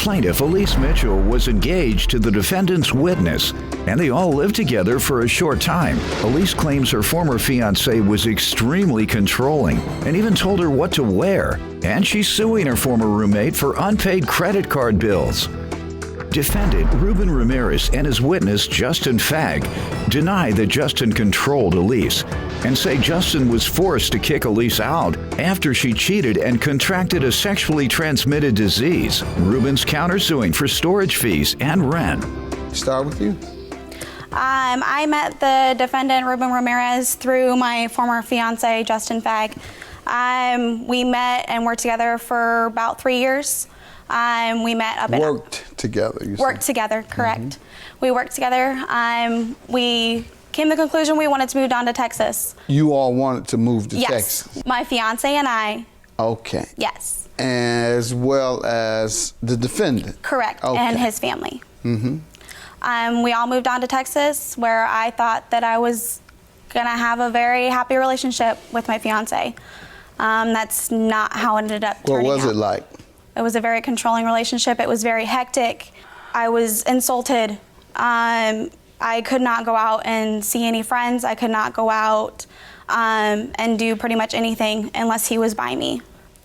plaintiff, Elise Mitchell, was engaged to the defendant's witness, and they all lived together for a short time. Elise claims her former fiancé was extremely controlling and even told her what to wear, and she's suing her former roommate for unpaid credit card bills. Defendant Ruben Ramirez and his witness Justin Fagg deny that Justin controlled Elise and say Justin was forced to kick Elise out after she cheated and contracted a sexually transmitted disease. Ruben's countersuing for storage fees and rent. Start with you. I met the defendant Ruben Ramirez through my former fiance Justin Fagg. We met and worked together for about 3 years. We met up in... Worked together, you said. Worked together, correct. We worked together. We came to the conclusion we wanted to move down to Texas. You all wanted to move to Yes. Texas? My fiance and I. Okay. Yes. As well as the defendant? Correct, Okay. and his family. Mm-hmm. We all moved on to Texas, where I thought that I was gonna have a very happy relationship with my fiance. That's not how it ended up turning out. What was it like? It was a very controlling relationship. It was very hectic. I was insulted. I could not go out and see any friends. I could not go out and do pretty much anything unless he was by me.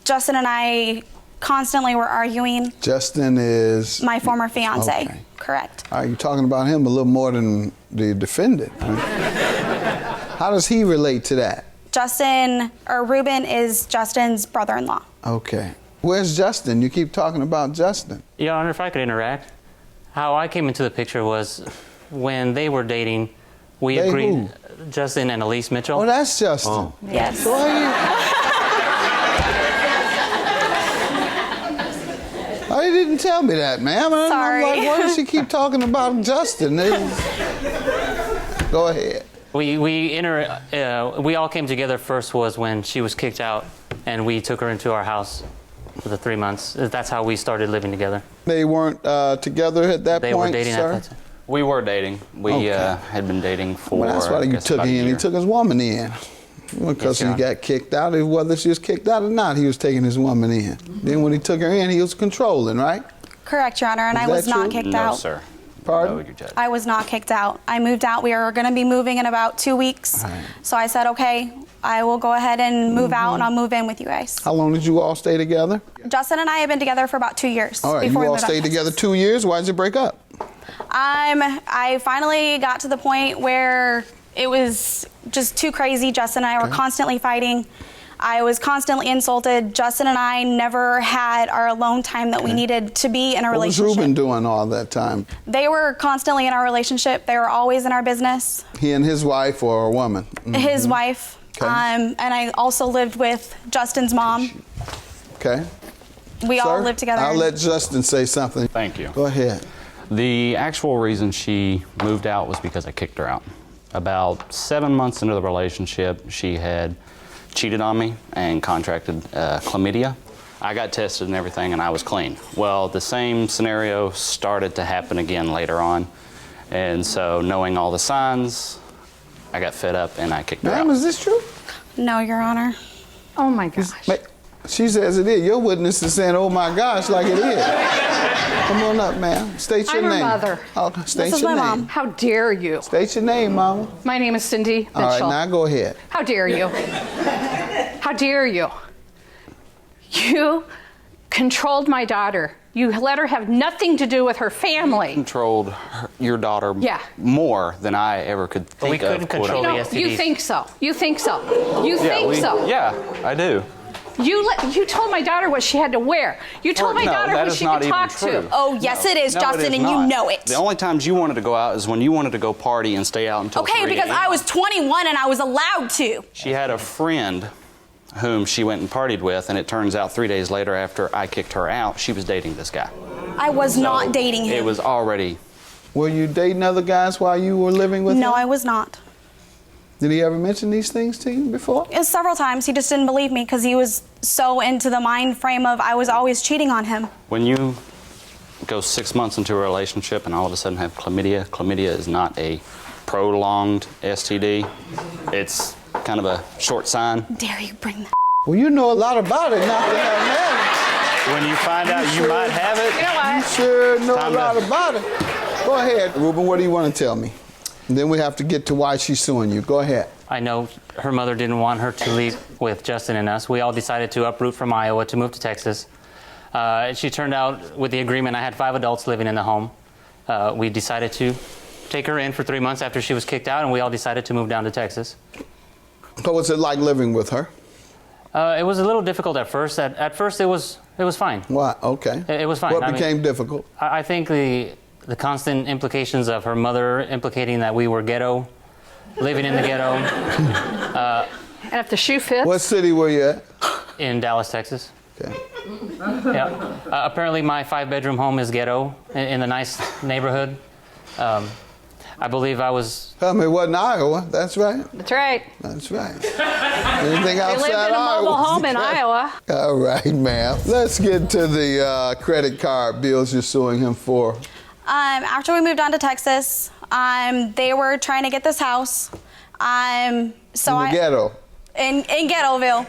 Justin and I constantly were arguing. Justin is? My former fiance. Okay. Correct. Are you talking about him a little more than the defendant? Right? How does he relate to that? Ruben is Justin's brother-in-law. Okay. Where's Justin? You keep talking about Justin. Your Honor, if I could interact. How I came into the picture was when they were dating, we agreed. Who? Justin and Elise Mitchell. Oh, that's Justin. Oh. Yes. So you didn't tell me that, ma'am. Sorry. I'm like, why does she keep talking about Justin? Go ahead. We all came together first was when she was kicked out, and we took her into our house for the 3 months. That's how we started living together. They weren't together at that point, They were dating sir? at that time. We were dating. We Okay. had been dating for, Well, that's why I you guess, took about a in. He year. took his woman in. Because Yes, he got kicked out. Whether she was kicked out or not, he was taking his woman in. Then when he took her in, he was controlling, right? Correct, Your Honor, and Is I was that not true? kicked No, out. sir. Pardon? No, Your Judge. I was not kicked out. I moved out. We are going to be moving in about 2 weeks. Right. So I said, okay, I will go ahead and move out, and I'll move in with you guys. How long did you all stay together? Justin and I have been together for about 2 years. All right, before you we all moved out stayed to together Texas. 2 years. Why did you break up? I finally got to the point where it was just too crazy. Justin and I were constantly fighting. I was constantly insulted. Justin and I never had our alone time that we needed to be in a What was relationship. Ruben doing all that time? They were constantly in our relationship. They were always in our business. He and his wife or a woman? His wife. Okay. And I also lived with Justin's mom. Okay. We all Sir, lived together. I'll let Justin say something. Thank you. Go ahead. The actual reason she moved out was because I kicked her out. About 7 months into the relationship, she had cheated on me and contracted chlamydia. I got tested and everything, and I was clean. Well, the same scenario started to happen again later on, and so knowing all the signs, I got fed up and I kicked her Ma'am, out. is this true? No, Your Honor. Oh my gosh. She says it is. Your witness is saying, oh my gosh, like it is. Come on up, ma'am. State your I'm her name. mother. Oh, state This is your my name. mom. How dare you? State your name, mama. My name is Cindy Mitchell. All right, now go ahead. How dare you? How dare you? You controlled my daughter. You let her have nothing to do with her family. Controlled your daughter more than I ever could think But we couldn't of. control quote-unquote. the You STDs. think so. You think so. You think so. Yeah, I do. You told my daughter what she had to wear. You told my No, daughter that who is she not could even talk true. to. Oh, yes, it is, No, Justin, is and you not. know it. The only times you wanted to go out is when you wanted to go party and stay out until Okay, 3 because I was 21 and I was allowed to. She had a friend whom she went and partied with, and it turns out 3 days later after I kicked her out, she was dating this guy. I was not dating him. It was already... Were you dating other guys while you were living with him? No, I was not. Did he ever mention these things to you before? Several times. He just didn't believe me because he was so into the mind frame of I was always cheating on him. When you go 6 months into a relationship and all of a sudden have chlamydia, chlamydia is not a prolonged STD. It's kind of a short sign. Dare you bring that? Well, you know a lot about it, not to have had When you find out you might have it, You know what? You sure know a Time lot to- about it. Go ahead, Ruben, what do you want to tell me? And then we have to get to why she's suing you. Go ahead. I know her mother didn't want her to leave with Justin and us. We all decided to uproot from Iowa to move to Texas. She turned out with the agreement. I had 5 adults living in the home. We decided to take her in for 3 months after she was kicked out, and we all decided to move down to Texas. What was it like living with her? It was a little difficult at first. At first, it was fine. Why? Okay. It was fine. What I mean, became difficult? I think the constant implications of her mother implicating that we were ghetto, living in the ghetto And if the shoe fits, What city were you at? in Dallas, Texas. Okay. Yeah. Apparently, my 5-bedroom home is ghetto in a nice neighborhood. I believe I was. Tell me it wasn't Iowa. That's right. that's right. That's right. Anything We outside lived in a Iowa? mobile home in Iowa. All right, ma'am. Let's get to the credit card bills you're suing him for. After we moved on to Texas, they were trying to get this house. So In the ghetto. In Ghettoville.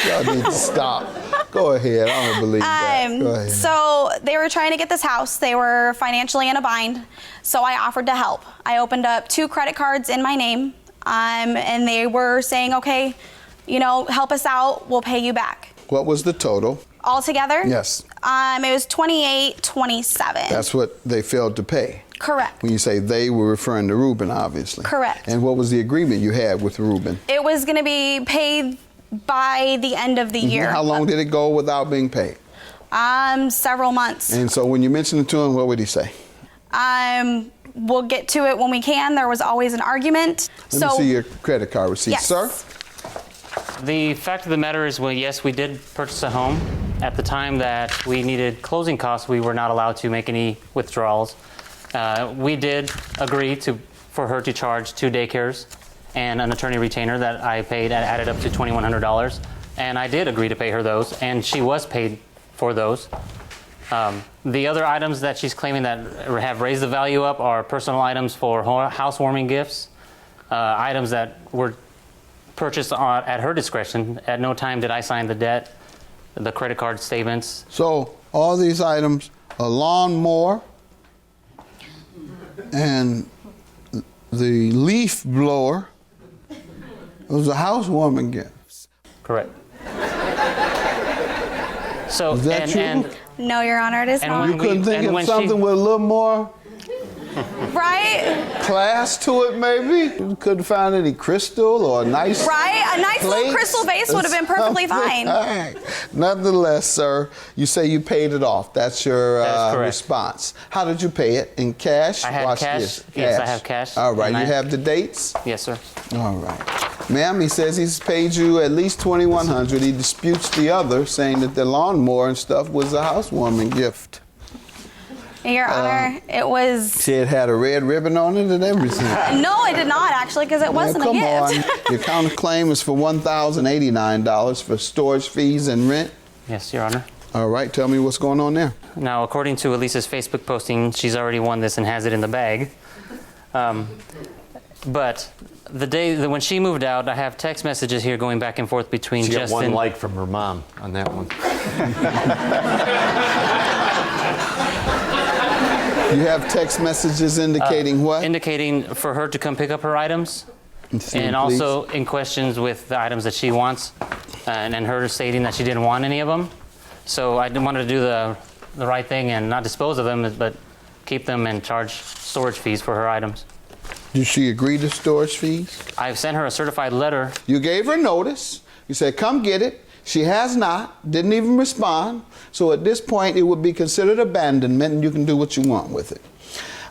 Y'all need to stop. Go ahead. I don't believe that. Go ahead. So they were trying to get this house. They were financially in a bind. So I offered to help. I opened up 2 credit cards in my name, and they were saying, okay, help us out. We'll pay you back. What was the total? Altogether? Yes. It was $28.27. That's what they failed to pay. Correct. When you say they, were referring to Ruben, obviously. Correct. And what was the agreement you had with Ruben? It was going to be paid by the end of the year. How long did it go without being paid? Several months. And so when you mentioned it to him, what would he say? We'll get to it when we can. There was always an argument. Let me see your credit card receipt, Yes. sir. The fact of the matter is, well, yes, we did purchase a home. At the time that we needed closing costs, we were not allowed to make any withdrawals. We did agree for her to charge 2 daycares and an attorney retainer that I paid, added up to $2,100. And I did agree to pay her those, and she was paid for those. The other items that she's claiming that have raised the value up are personal items for housewarming gifts, items that were purchased at her discretion. At no time did I sign the debt, the credit card statements. So all these items, a lawnmower and the leaf blower, was a housewarming gift. Correct. So, Is that true? No, Your Honor, it is And not. when You couldn't we- think and of when something with a little more Right? class to it, maybe? You couldn't find any crystal or a nice Right? A nice little plates crystal vase would have been perfectly something? fine. All right. Nonetheless, sir, you say you paid it off. That's your That is correct. response. How did you pay it? In cash? I had Watch cash. this. Yes, I have cash. All right. And You I- have the dates? Yes, sir. All right. Ma'am, he says he's paid you at least $2,100. He disputes the other, saying that the lawnmower and stuff was a housewarming gift. Your Honor, it was. See, it had a red ribbon on it and everything. No, it did not actually, because it wasn't Now, a come gift. on. Your counterclaim is for $1,089 for storage fees and rent. Yes, Your Honor. All right. Tell me what's going on there. Now, according to Elisa's Facebook posting, she's already won this and has it in the bag. But the day that when she moved out, I have text messages here going back and forth between She got Justin. one like from her mom on that one. You have text messages indicating what? Indicating for her to come pick up her items, See, and please. also in questions with the items that she wants, and her stating that she didn't want any of them. So I wanted to do the right thing and not dispose of them, but keep them and charge storage fees for her items. Did she agree to storage fees? I've sent her a certified letter. You gave her notice. You said, come get it. She has not, didn't even respond. So at this point, it would be considered abandonment, and you can do what you want with it.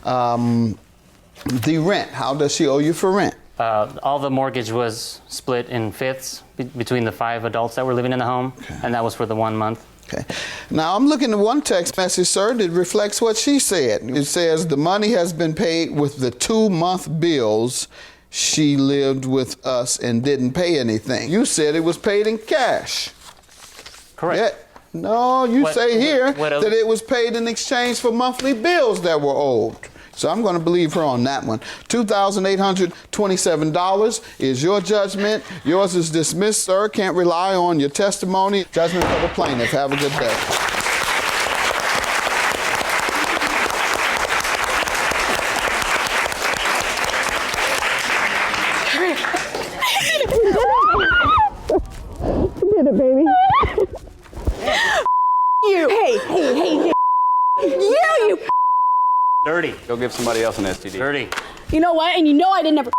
The rent, how does she owe you for rent? All the mortgage was split in fifths between the 5 adults that were living in the home, and that was for the 1 month. Okay. Now, I'm looking at one text message, sir, that reflects what she said. It says the money has been paid with the 2-month bills. She lived with us and didn't pay anything. You said it was paid in cash. Correct. No, you What- say here what else? that it was paid in exchange for monthly bills that were owed. So I'm going to believe her on that one. $2,827 is your judgment. Yours is dismissed, sir. Can't rely on your testimony. Judgment for the plaintiff. Have a good day. You. Hey. You. Dirty. Go give somebody else an STD. Dirty. You know what? And you know I didn't ever.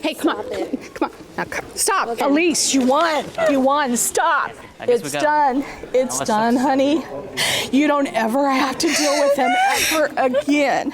Hey, come on. Come on. Now, stop. Okay. Elise, you won. You won. Stop. It's done. It's done, honey. You don't ever have to deal with him ever again.